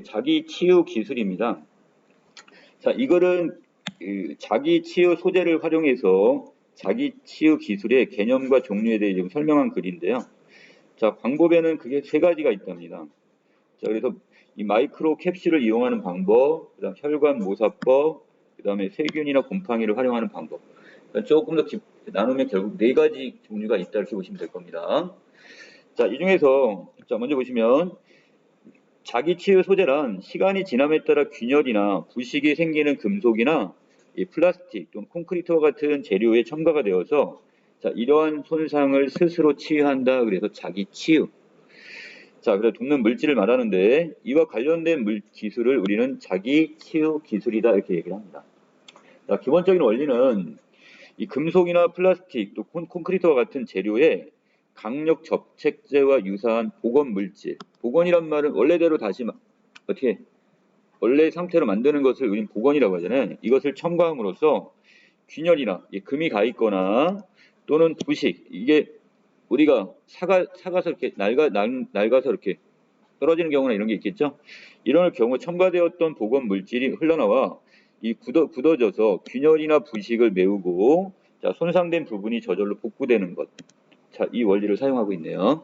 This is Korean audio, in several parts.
자기 치유 기술입니다. 자, 이거는 자기 치유 소재를 활용해서 자기 치유 기술의 개념과 종류에 대해 좀 설명한 글인데요. 자, 방법에는 그게 세 가지가 있답니다. 자, 그래서 이 마이크로 캡슐을 이용하는 방법, 그다음 혈관 모사법, 그다음에 세균이나 곰팡이를 활용하는 방법. 그러니까 조금 더 나누면 결국 네 가지 종류가 있다 이렇게 보시면 될 겁니다. 자, 이 중에서 자, 먼저 보시면 자기 치유 소재란 시간이 지남에 따라 균열이나 부식이 생기는 금속이나 이 플라스틱 또는 콘크리트와 같은 재료에 첨가가 되어서 자, 이러한 손상을 스스로 치유한다. 그래서 자기 치유. 자, 그래서 돕는 물질을 말하는데 이와 관련된 기술을 우리는 자기 치유 기술이다 이렇게 얘기를 합니다. 자, 기본적인 원리는 이 금속이나 플라스틱 또 콘크리트와 같은 재료에 강력 접착제와 유사한 복원 물질. 복원이란 말은 원래대로 다시 어떻게 원래 상태로 만드는 것을 우리는 복원이라고 하잖아요. 이것을 첨가함으로써 균열이나 금이 가 있거나 또는 부식, 이게 우리가 사가서 이렇게 낡아서 이렇게 떨어지는 경우나 이런 게 있겠죠. 이런 경우 첨가되었던 복원 물질이 흘러나와 이 굳어져서 균열이나 부식을 메우고 자, 손상된 부분이 저절로 복구되는 것. 자, 이 원리를 사용하고 있네요.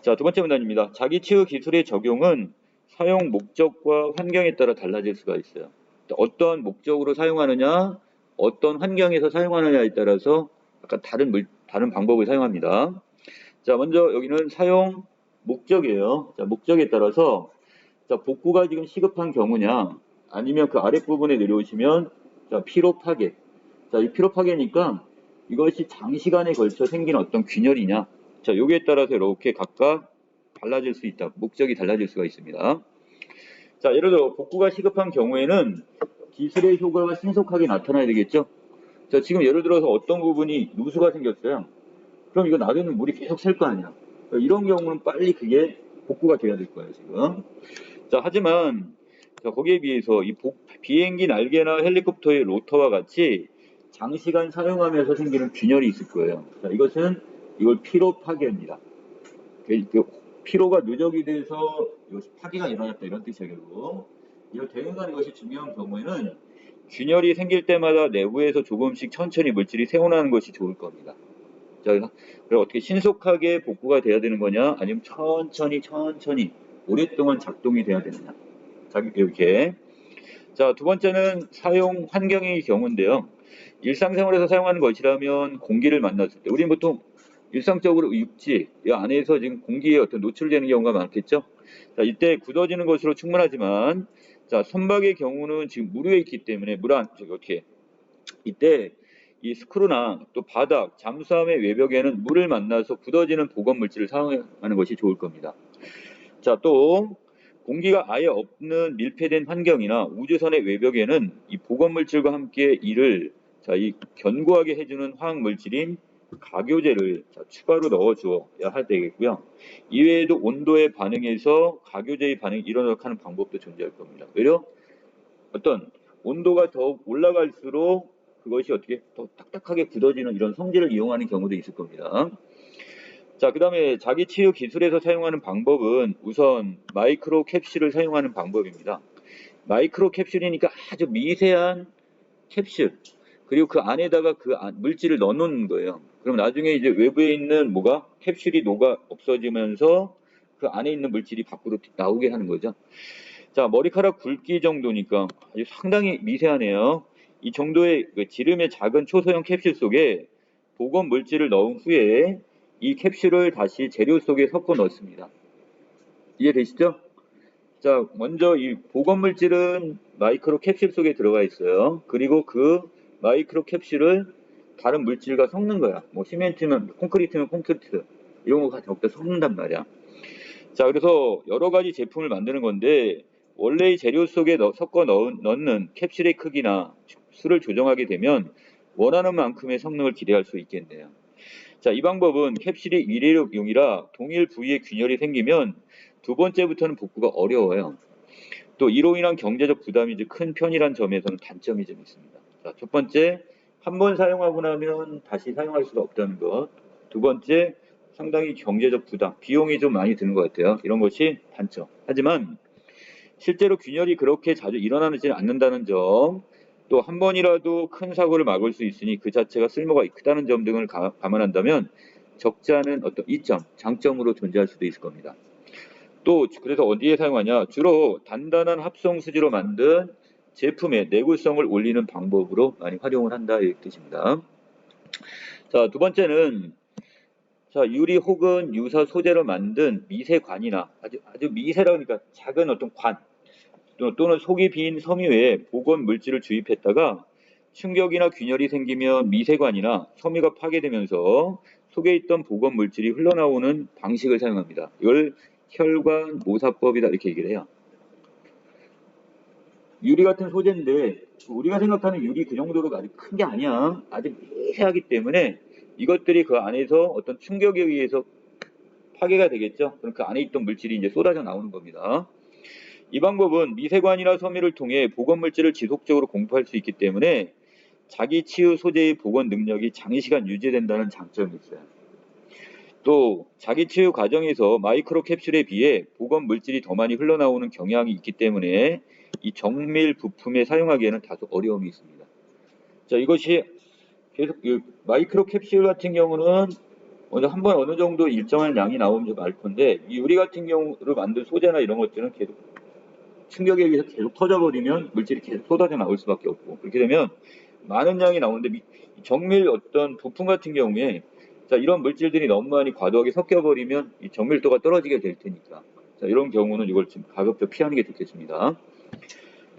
자, 두 번째 문단입니다. 자기 치유 기술의 적용은 사용 목적과 환경에 따라 달라질 수가 있어요. 어떤 목적으로 사용하느냐, 어떤 환경에서 사용하느냐에 따라서 약간 다른 방법을 사용합니다. 자, 먼저 여기는 사용 목적이에요. 자, 목적에 따라서 자, 복구가 지금 시급한 경우냐, 아니면 그 아랫부분에 내려오시면 자, 피로 파괴. 자, 이 피로 파괴니까 이것이 장시간에 걸쳐 생긴 어떤 균열이냐. 자, 여기에 따라서 이렇게 각각 달라질 수 있다. 목적이 달라질 수가 있습니다. 자, 예를 들어 복구가 시급한 경우에는 기술의 효과가 신속하게 나타나야 되겠죠. 자, 지금 예를 들어서 어떤 부분이 누수가 생겼어요. 그럼 이거 놔두면 물이 계속 셀 거 아니야. 이런 경우는 빨리 그게 복구가 돼야 될 거예요, 지금. 자, 하지만 자, 거기에 비해서 이 비행기 날개나 헬리콥터의 로터와 같이 장시간 사용하면서 생기는 균열이 있을 거예요. 자, 이걸 피로 파괴입니다. 피로가 누적이 돼서 이것이 파괴가 일어났다 이런 뜻이에요, 결국. 이걸 대응하는 것이 중요한 경우에는 균열이 생길 때마다 내부에서 조금씩 천천히 물질이 새어나는 것이 좋을 겁니다. 자, 그래서 어떻게 신속하게 복구가 돼야 되는 거냐, 아니면 천천히 오랫동안 작동이 돼야 되느냐. 자, 이렇게. 자, 두 번째는 사용 환경의 경우인데요. 일상생활에서 사용하는 것이라면 공기를 만났을 때, 우리는 보통 일상적으로 육지 이 안에서 지금 공기에 어떤 노출되는 경우가 많겠죠. 자, 이때 굳어지는 것으로 충분하지만, 자, 선박의 경우는 지금 물 위에 있기 때문에 어떻게 이때 이 스크루나 또 바닥, 잠수함의 외벽에는 물을 만나서 굳어지는 복원 물질을 사용하는 것이 좋을 겁니다. 자, 또 공기가 아예 없는 밀폐된 환경이나 우주선의 외벽에는 이 복원 물질과 함께 이를 이 견고하게 해주는 화학 물질인 가교제를 추가로 넣어줘야 할 때겠고요. 이외에도 온도에 반응해서 가교제의 반응이 일어나도록 하는 방법도 존재할 겁니다. 왜요? 어떤 온도가 더욱 올라갈수록 그것이 어떻게 더 딱딱하게 굳어지는 이런 성질을 이용하는 경우도 있을 겁니다. 자, 그 다음에 자기 치유 기술에서 사용하는 방법은 우선 마이크로 캡슐을 사용하는 방법입니다. 마이크로 캡슐이니까 아주 미세한 캡슐, 그리고 그 안에다가 물질을 넣어놓는 거예요. 그럼 나중에 이제 외부에 있는 캡슐이 녹아 없어지면서 그 안에 있는 물질이 밖으로 나오게 하는 거죠. 자, 머리카락 굵기 정도니까 아주 상당히 미세하네요. 이 정도의 지름의 작은 초소형 캡슐 속에 복원 물질을 넣은 후에 이 캡슐을 다시 재료 속에 섞어 넣습니다. 이해되시죠? 자, 먼저 이 복원 물질은 마이크로 캡슐 속에 들어가 있어요. 그리고 그 마이크로 캡슐을 다른 물질과 섞는 거야. 뭐 시멘트면 콘크리트면 콘크리트 이런 거 갖다 섞는단 말이야. 자, 그래서 여러 가지 제품을 만드는 건데 원래의 재료 속에 섞어 넣는 캡슐의 크기나 수를 조정하게 되면 원하는 만큼의 성능을 기대할 수 있겠네요. 자, 이 방법은 캡슐이 일회용이라 동일 부위에 균열이 생기면 두 번째부터는 복구가 어려워요. 또 이로 인한 경제적 부담이 큰 편이란 점에서는 단점이 좀 있습니다. 자, 첫 번째, 한 번 사용하고 나면 다시 사용할 수가 없다는 것. 두 번째, 상당히 경제적 부담, 비용이 좀 많이 드는 것 같아요. 이런 것이 단점. 하지만 실제로 균열이 그렇게 자주 일어나지는 않는다는 점, 또 한 번이라도 큰 사고를 막을 수 있으니 그 자체가 쓸모가 크다는 점 등을 감안한다면 적지 않은 어떤 이점, 장점으로 존재할 수도 있을 겁니다. 또 그래서 어디에 사용하냐? 주로 단단한 합성 수지로 만든 제품의 내구성을 올리는 방법으로 많이 활용을 한다 이 뜻입니다. 자, 두 번째는 자, 유리 혹은 유사 소재로 만든 미세관이나 아주 미세라 그러니까 작은 어떤 관 또는 속이 빈 섬유에 보건 물질을 주입했다가 충격이나 균열이 생기면 미세관이나 섬유가 파괴되면서 속에 있던 보건 물질이 흘러나오는 방식을 사용합니다. 이걸 혈관 모사법이다 이렇게 얘기를 해요. 유리 같은 소재인데 우리가 생각하는 유리 그 정도로 아주 큰 게 아니야. 아주 미세하기 때문에 이것들이 그 안에서 어떤 충격에 의해서 파괴가 되겠죠. 그럼 그 안에 있던 물질이 이제 쏟아져 나오는 겁니다. 이 방법은 미세관이나 섬유를 통해 보건 물질을 지속적으로 공포할 수 있기 때문에 자기 치유 소재의 보건 능력이 장시간 유지된다는 장점이 있어요. 또 자기 치유 과정에서 마이크로 캡슐에 비해 보건 물질이 더 많이 흘러나오는 경향이 있기 때문에 이 정밀 부품에 사용하기에는 다소 어려움이 있습니다. 자, 이것이 계속 마이크로 캡슐 같은 경우는 먼저 한번 어느 정도 일정한 양이 나오면 알 건데 이 유리 같은 경우로 만든 소재나 이런 것들은 계속 충격에 의해서 계속 터져버리면 물질이 계속 쏟아져 나올 수밖에 없고 그렇게 되면 많은 양이 나오는데 정밀 어떤 부품 같은 경우에 자, 이런 물질들이 너무 많이 과도하게 섞여버리면 이 정밀도가 떨어지게 될 테니까 자, 이런 경우는 이걸 좀 가급적 피하는 게 좋겠습니다.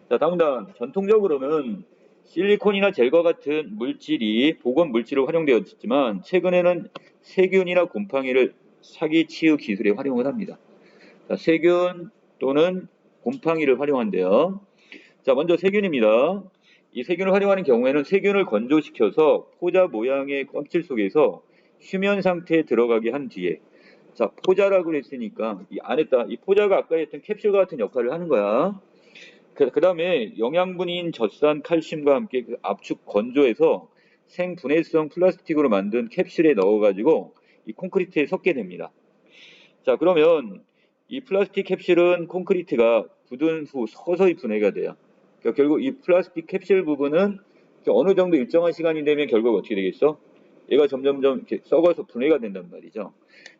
자, 다음 전통적으로는 실리콘이나 젤과 같은 물질이 보건 물질로 활용되었지만 최근에는 세균이나 곰팡이를 사기 치유 기술에 활용을 합니다. 자, 세균 또는 곰팡이를 활용한대요. 자, 먼저 세균입니다. 이 세균을 활용하는 경우에는 세균을 건조시켜서 포자 모양의 껍질 속에서 휴면 상태에 들어가게 한 뒤에 자, 포자라고 했으니까 이 안에다 이 포자가 아까 했던 캡슐 같은 역할을 하는 거야. 그 다음에 영양분인 젖산 칼슘과 함께 그 압축 건조해서 생분해성 플라스틱으로 만든 캡슐에 넣어가지고 이 콘크리트에 섞게 됩니다. 자, 그러면 이 플라스틱 캡슐은 콘크리트가 굳은 후 서서히 분해가 돼요. 그러니까 결국 이 플라스틱 캡슐 부분은 어느 정도 일정한 시간이 되면 결국 어떻게 되겠어? 얘가 점점점 이렇게 썩어서 분해가 된단 말이죠.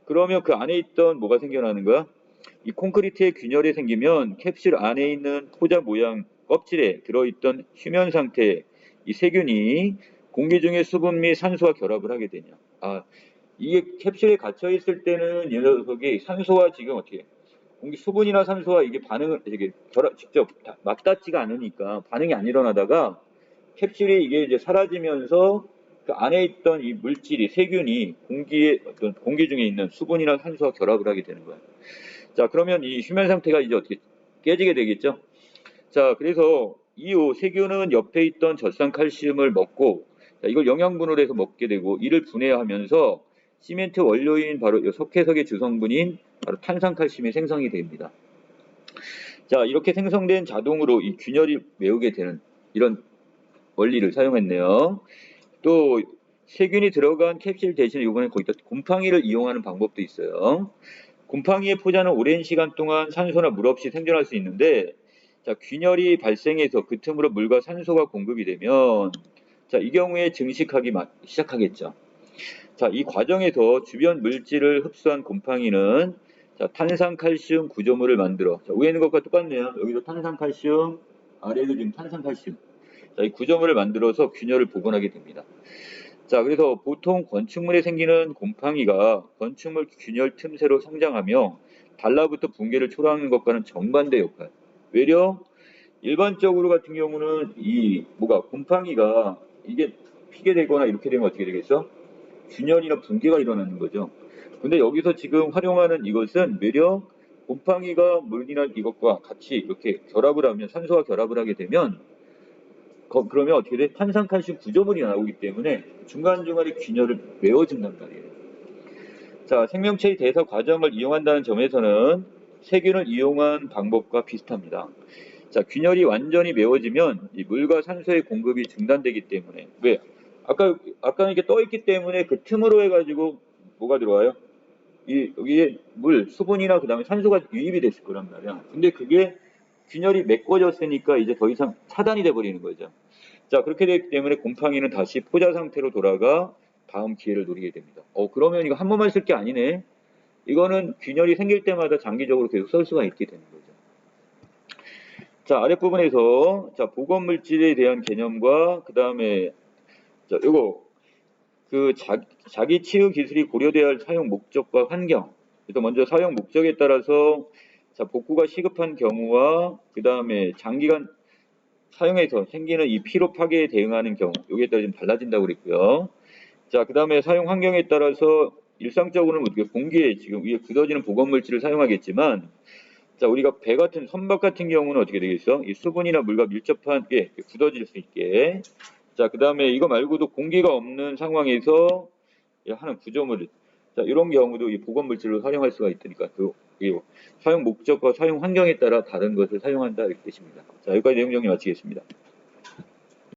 그러면 그 안에 있던 뭐가 생겨나는 거야? 이 콘크리트에 균열이 생기면 캡슐 안에 있는 포자 모양 껍질에 들어있던 휴면 상태의 이 세균이 공기 중에 수분 및 산소와 결합을 하게 되냐. 아, 이게 캡슐에 갇혀 있을 때는 이 녀석이 산소와 지금 어떻게 공기 수분이나 산소와 이게 반응을 이게 직접 맞닿지가 않으니까 반응이 안 일어나다가 캡슐이 이게 이제 사라지면서 그 안에 있던 이 물질이 세균이 공기에 어떤 공기 중에 있는 수분이나 산소와 결합을 하게 되는 거예요. 자, 그러면 이 휴면 상태가 이제 어떻게 깨지게 되겠죠? 자, 그래서 이후 세균은 옆에 있던 젖산칼슘을 먹고 자, 이걸 영양분으로 해서 먹게 되고 이를 분해하면서 시멘트 원료인 바로 석회석의 주성분인 바로 탄산칼슘이 생성이 됩니다. 자, 이렇게 생성된 자동으로 이 균열이 메우게 되는 이런 원리를 사용했네요. 또 세균이 들어간 캡슐 대신에 이번에 거기다 곰팡이를 이용하는 방법도 있어요. 곰팡이의 포자는 오랜 시간 동안 산소나 물 없이 생존할 수 있는데 자, 균열이 발생해서 그 틈으로 물과 산소가 공급이 되면 자, 이 경우에 증식하기 시작하겠죠. 자, 이 과정에서 주변 물질을 흡수한 곰팡이는 자, 탄산칼슘 구조물을 만들어 자, 위에 있는 것과 똑같네요. 여기도 탄산칼슘, 아래에도 지금 탄산칼슘. 자, 이 구조물을 만들어서 균열을 복원하게 됩니다. 자, 그래서 보통 건축물에 생기는 곰팡이가 건축물 균열 틈새로 성장하며 달라붙어 붕괴를 초래하는 것과는 정반대 역할. 외려 일반적으로 같은 경우는 이 곰팡이가 이게 피게 되거나 이렇게 되면 어떻게 되겠어? 균열이나 붕괴가 일어나는 거죠. 근데 여기서 지금 활용하는 이것은 외려 곰팡이가 물이나 이것과 같이 이렇게 결합을 하면 산소와 결합을 하게 되면 그러면 어떻게 돼? 탄산칼슘 구조물이 나오기 때문에 중간중간에 균열을 메워준단 말이에요. 자, 생명체의 대사 과정을 이용한다는 점에서는 세균을 이용한 방법과 비슷합니다. 자, 균열이 완전히 메워지면 이 물과 산소의 공급이 중단되기 때문에 왜? 아까는 이렇게 떠있기 때문에 그 틈으로 해가지고 뭐가 들어와요? 여기에 물, 수분이나 그 다음에 산소가 유입이 됐을 거란 말이야. 근데 그게 균열이 메꿔졌으니까 이제 더 이상 차단이 돼 버리는 거죠. 자, 그렇게 되기 때문에 곰팡이는 다시 포자 상태로 돌아가 다음 기회를 노리게 됩니다. 그러면 이거 한 번만 쓸 게 아니네. 이거는 균열이 생길 때마다 장기적으로 계속 쓸 수가 있게 되는 거죠. 자, 아랫부분에서 자, 보건 물질에 대한 개념과 그다음에 자, 요거 그 자기 치유 기술이 고려돼야 할 사용 목적과 환경. 그래서 먼저 사용 목적에 따라서 자, 복구가 시급한 경우와 그다음에 장기간 사용해서 생기는 이 피로 파괴에 대응하는 경우, 여기에 따라 좀 달라진다고 그랬고요. 자, 그다음에 사용 환경에 따라서 일상적으로는 어떻게 공기에 지금 위에 굳어지는 보건 물질을 사용하겠지만, 자, 우리가 배 같은 선박 같은 경우는 어떻게 되겠어? 이 수분이나 물과 밀접한 게 굳어질 수 있게. 자, 그다음에 이거 말고도 공기가 없는 상황에서 하는 구조물, 자, 이런 경우도 이 보건 물질로 사용할 수가 있으니까 이 사용 목적과 사용 환경에 따라 다른 것을 사용한다 이렇게 뜻입니다. 자, 여기까지 내용 정리 마치겠습니다.